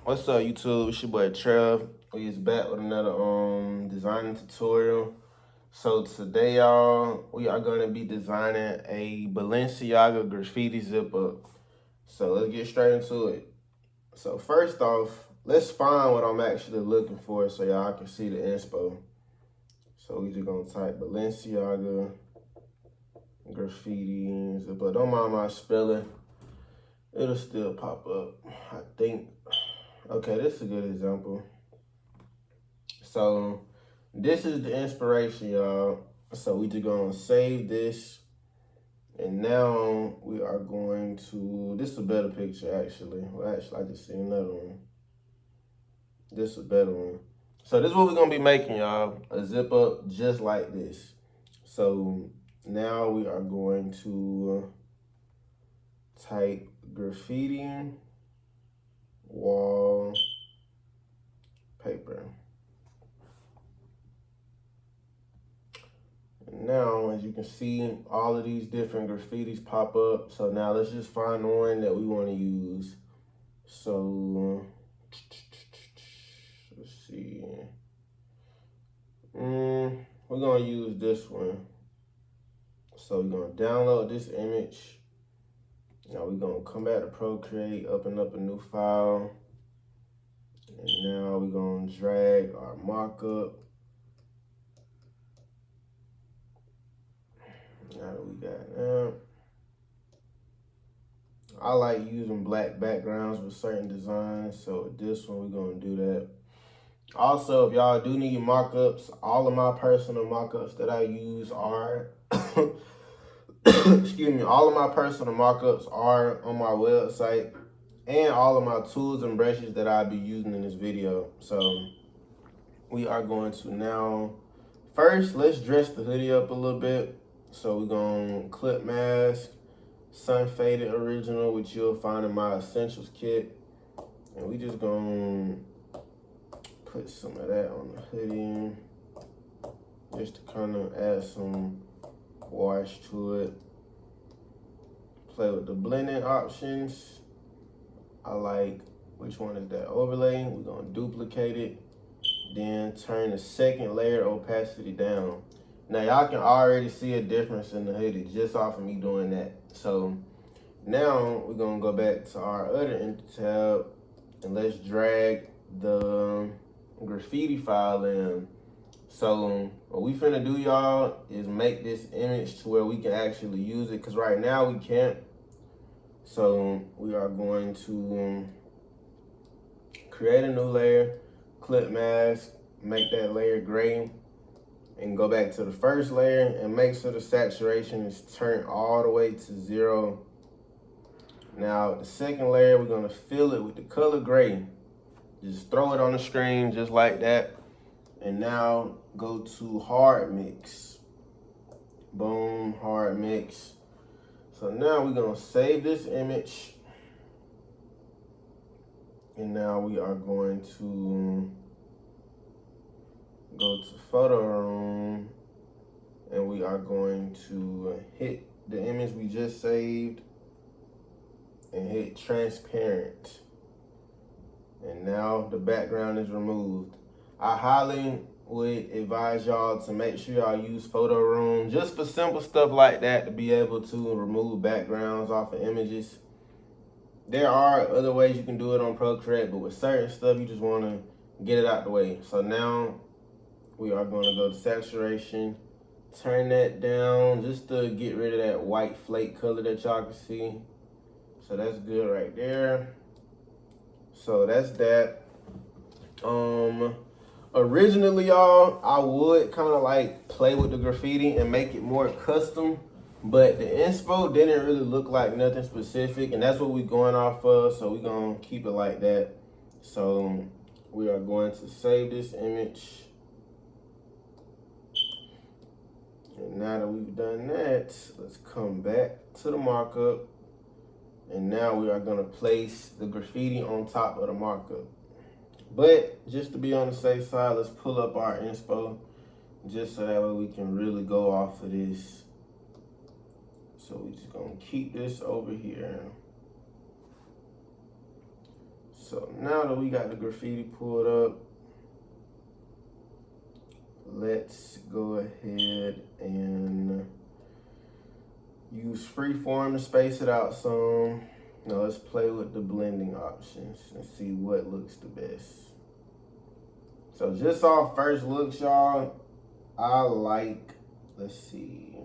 What's up, YouTube? It's your boy Trev. We is back with another designing tutorial. So today, y'all, we are gonna be designing a Balenciaga graffiti zipper. So let's get straight into it. So first off, let's find what I'm actually looking for so y'all can see the inspo. So we just gonna type Balenciaga graffiti zipper. Don't mind my spelling. It'll still pop up, I think. Okay, this is a good example. So this is the inspiration, y'all. So we just gonna save this. And now we are going to, this is a better picture actually. Well, actually, I just seen another one. This is a better one. So this is what we're gonna be making, y'all. A zip up just like this. So now we are going to type graffiti wall paper. And now, as you can see, all of these different graffitis pop up. So now let's just find the one that we want to use. So let's see. We're gonna use this one. So we're gonna download this image. Now we're gonna come back to Procreate, open up a new file. And now we're gonna drag our mockup. Now that we got that. I like using black backgrounds with certain designs, so with this one we're gonna do that. Also, if y'all do need mockups, all of my personal mockups that I use are excuse me, all of my personal mockups are on my website, and all of my tools and brushes that I'll be using in this video. So we are going to now, first let's dress the hoodie up a little bit. So we're gonna clip mask, sun faded original, which you'll find in my essentials kit. And we just gonna put some of that on the hoodie just to kind of add some wash to it. Play with the blending options. I like, which one is that? Overlay. We're gonna duplicate it, then turn the second layer opacity down. Now y'all can already see a difference in the hoodie just off of me doing that. So now we're gonna go back to our other empty tab and let's drag the graffiti file in. So what we finna do, y'all, is make this image to where we can actually use it, because right now we can't. So we are going to create a new layer, clip mask, make that layer gray, and go back to the first layer and make sure the saturation is turned all the way to 0. Now the second layer, we're gonna fill it with the color gray. Just throw it on the screen just like that. And now go to hard mix. Boom, hard mix. So now we're gonna save this image. And now we are going to go to photo room, and we are going to hit the image we just saved and hit transparent. And now the background is removed. I highly would advise y'all to make sure y'all use photo room just for simple stuff like that, to be able to remove backgrounds off of images. There are other ways you can do it on Procreate, but with certain stuff you just want to get it out the way. So now we are going to go to saturation, turn that down just to get rid of that white flake color that y'all can see. So that's good right there. So that's that. Originally, y'all, I would kind of like play with the graffiti and make it more custom, but the inspo didn't really look like nothing specific, and that's what we're going off of, so we're gonna keep it like that. So we are going to save this image. And now that we've done that, let's come back to the markup. And now we are gonna place the graffiti on top of the markup. But just to be on the safe side, let's pull up our inspo just so that way we can really go off of this. So we just gonna keep this over here. So now that we got the graffiti pulled up, let's go ahead and use freeform to space it out some. Now let's play with the blending options and see what looks the best. So just off first looks, y'all, I like, let's see.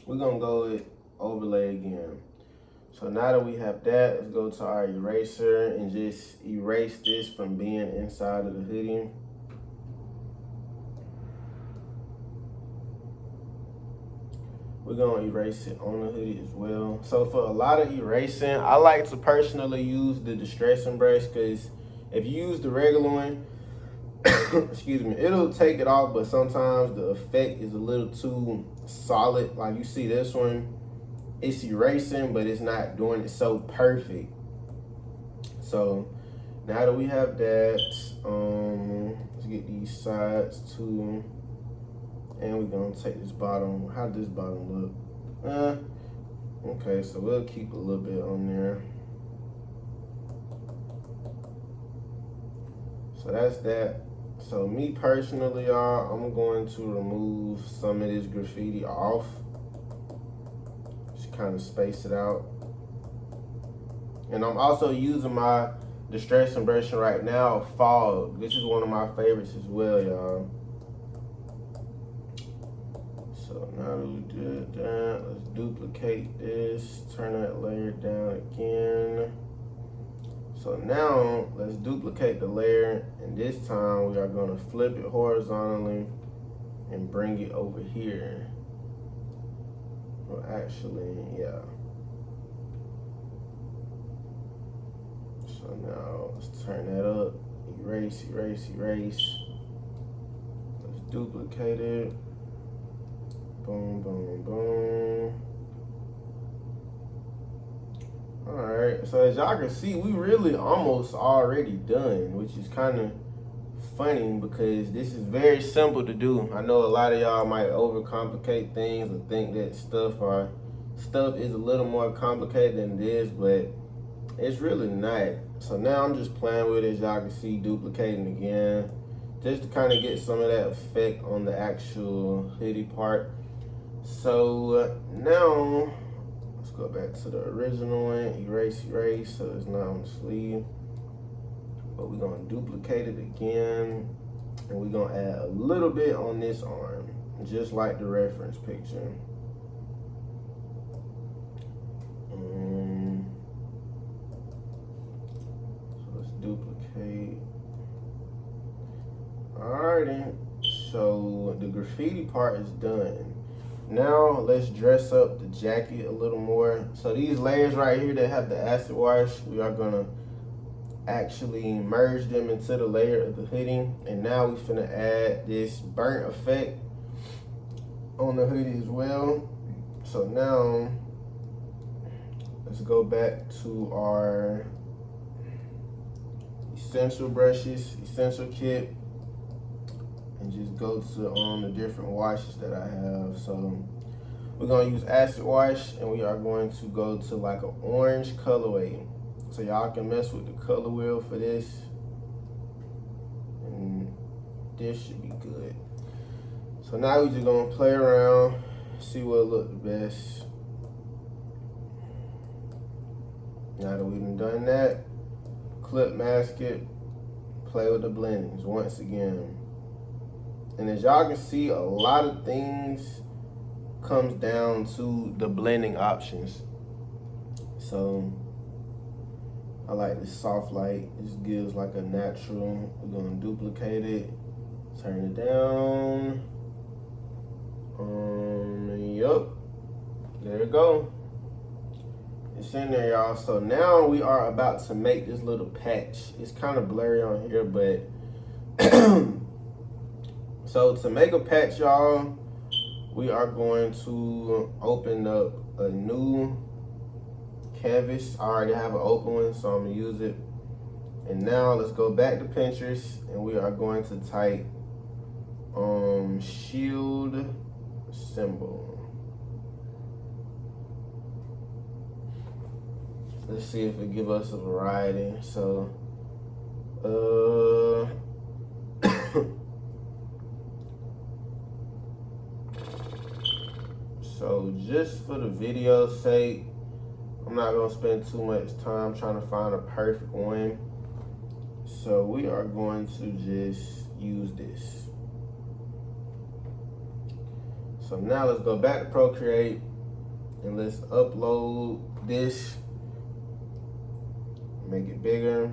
We're gonna go with overlay again. So now that we have that, let's go to our eraser and just erase this from being inside of the hoodie. We're gonna erase it on the hoodie as well. So for a lot of erasing, I like to personally use the distressing brush, because if you use the regular one, excuse me, it'll take it off, but sometimes the effect is a little too solid. Like you see this one, it's erasing, but it's not doing it so perfect. So now that we have that, let's get these sides too. And we're gonna take this bottom. How does this bottom look? Okay, so we'll keep a little bit on there. So that's that. So me personally, y'all, I'm going to remove some of this graffiti off. Just kind of space it out. And I'm also using my distressing brush right now, Fog. This is one of my favorites as well, y'all. So now that we did that, let's duplicate this, turn that layer down again. So now let's duplicate the layer, and this time we are gonna flip it horizontally and bring it over here. Well, actually, yeah. So now let's turn that up, erase, erase, erase. Let's duplicate it. Boom, boom, boom. All right, so as y'all can see, we really almost already done, which is kind of funny because this is very simple to do. I know a lot of y'all might overcomplicate things or think that stuff is a little more complicated than it is, but it's really not. So now I'm just playing with it, as y'all can see, duplicating again, just to kind of get some of that effect on the actual hoodie part. So now let's go back to the original one, erase, erase, so it's not on the sleeve. But we're gonna duplicate it again, and we're gonna add a little bit on this arm, just like the reference picture. So let's duplicate. Alrighty, so the graffiti part is done. Now let's dress up the jacket a little more. So these layers right here that have the acid wash, we are gonna actually merge them into the layer of the hoodie. And now we finna add this burnt effect on the hoodie as well. So now let's go back to our essential brushes, essential kit, and just go to the different washes that I have. So we're gonna use acid wash, and we are going to go to like an orange colorway. So y'all can mess with the color wheel for this, and this should be good. So now we're just gonna play around, see what looks the best. Now that we've done that, clip mask it, play with the blendings once again. And as y'all can see, a lot of things comes down to the blending options. So I like this soft light. This gives like a natural. We're gonna duplicate it, turn it down. Yup, there you go. It's in there, y'all. So now we are about to make this little patch. It's kind of blurry on here, but so to make a patch, y'all, we are going to open up a new canvas. I already have an open one, so I'm gonna use it. And now let's go back to Pinterest, and we are going to type shield symbol. Let's see if it give us a variety. So, so just for the video's sake, I'm not gonna spend too much time trying to find a perfect one. So we are going to just use this. So now let's go back to Procreate and let's upload this. Make it bigger.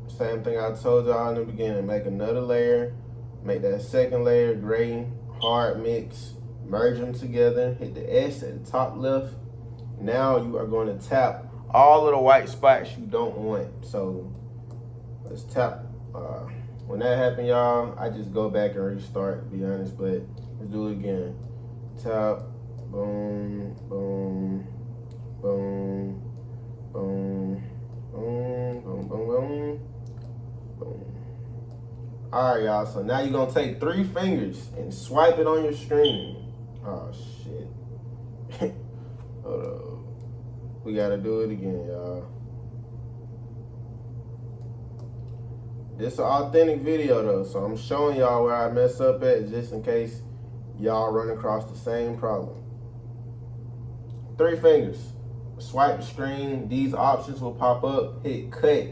Same thing I told y'all in the beginning. Make another layer. Make that second layer gray, hard mix. Merge them together. Hit the S at the top left. Now you are going to tap all of the white spots you don't want. So let's tap. When that happens, y'all, I just go back and restart, to be honest. But let's do it again. Tap. Boom. Boom. Boom. Boom. Boom. Boom. Boom. Boom. Boom. All right, y'all. So now you're gonna take 3 fingers and swipe it on your screen. Oh shit. Hold up. We gotta do it again, y'all. This is an authentic video though, so I'm showing y'all where I mess up at just in case y'all run across the same problem. 3 fingers. Swipe the screen. These options will pop up. Hit cut.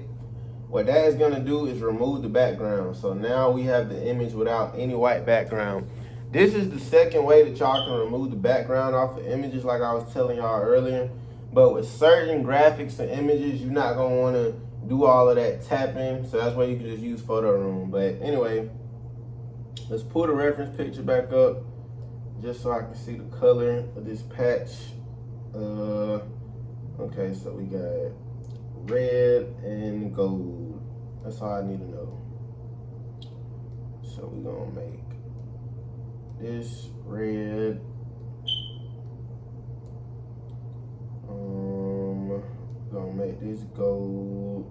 What that is gonna do is remove the background. So now we have the image without any white background. This is the second way that y'all can remove the background off of images like I was telling y'all earlier. But with certain graphics and images, you're not gonna wanna do all of that tapping. So that's why you can just use Photo Room. But anyway, let's pull the reference picture back up just so I can see the color of this patch. Okay, so we got red and gold. That's all I need to know. So we're gonna make this red. Gonna make this gold.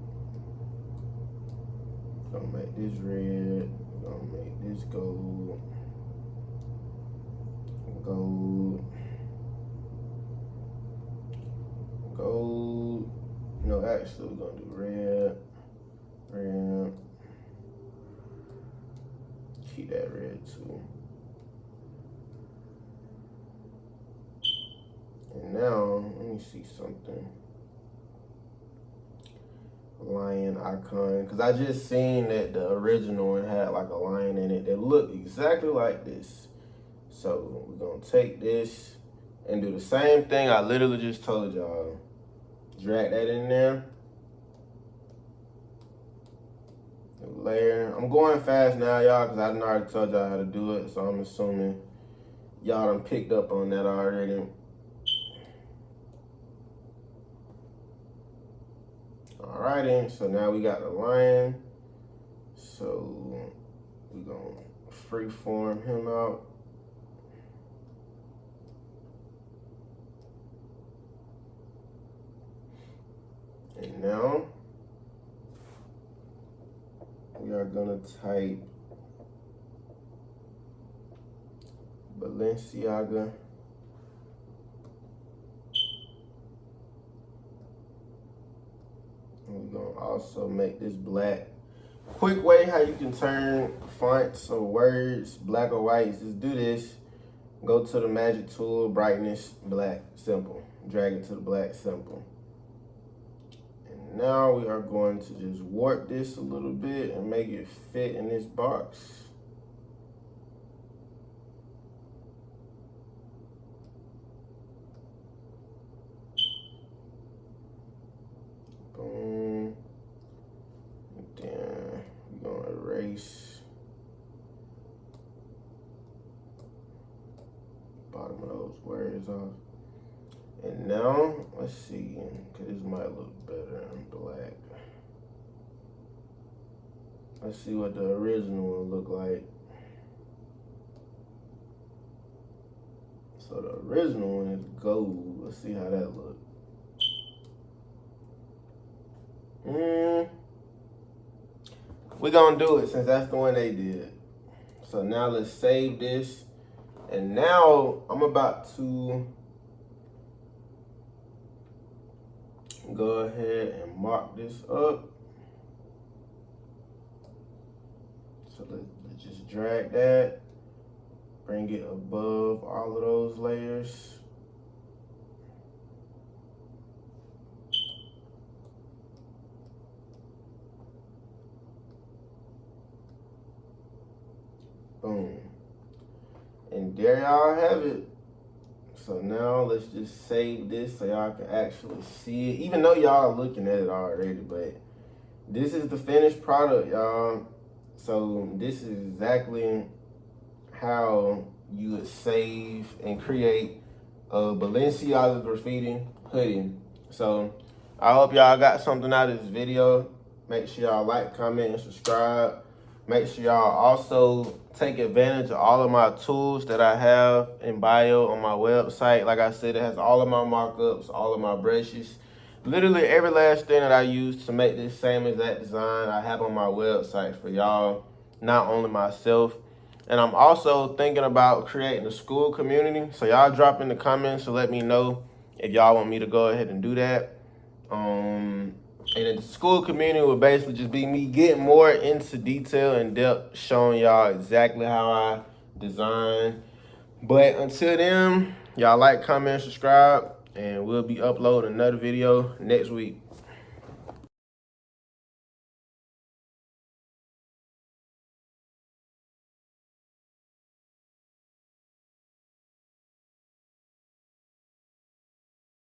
Gonna make this red. Gonna make this gold. Gold. Gold. No, actually we're gonna do red. Red. Keep that red too. And now, let me see something. Lion icon, because I just seen that the original one had like a lion in it that looked exactly like this. So we're gonna take this and do the same thing I literally just told y'all. Drag that in there. Layer. I'm going fast now, y'all, because I done already told y'all how to do it. So I'm assuming y'all done picked up on that already. Alrighty, so now we got the lion. So we're gonna freeform him out. And now we are gonna type Balenciaga. We're gonna also make this black. Quick way how you can turn fonts or words black or white is just do this. Go to the magic tool, brightness, black, simple. Drag it to the black, simple. And now we are going to just warp this a little bit and make it fit in this box. Boom. Then we're gonna erase bottom of those words off. And now, let's see, because this might look better in black. Let's see what the original one look like. So the original one is gold. Let's see how that look. We're gonna do it since that's the one they did. So now let's save this. And now I'm about to Go ahead and mark this up. So let's just drag that, bring it above all of those layers. Boom. And there y'all have it. So now let's just save this so y'all can actually see it, even though y'all are looking at it already, but this is the finished product, y'all. So this is exactly how you would save and create a Balenciaga Graffiti hoodie. So I hope y'all got something out of this video. Make sure y'all like, comment, and subscribe. Make sure y'all also take advantage of all of my tools that I have in bio on my website. Like I said, it has all of my markups, all of my brushes. Literally every last thing that I use to make this same exact design I have on my website for y'all, not only myself. And I'm also thinking about creating a school community. So y'all drop in the comments to let me know if y'all want me to go ahead and do that. And the school community would basically just be me getting more into detail and depth, showing y'all exactly how I design. But until then, y'all like, comment, subscribe, and we'll be uploading another video next week.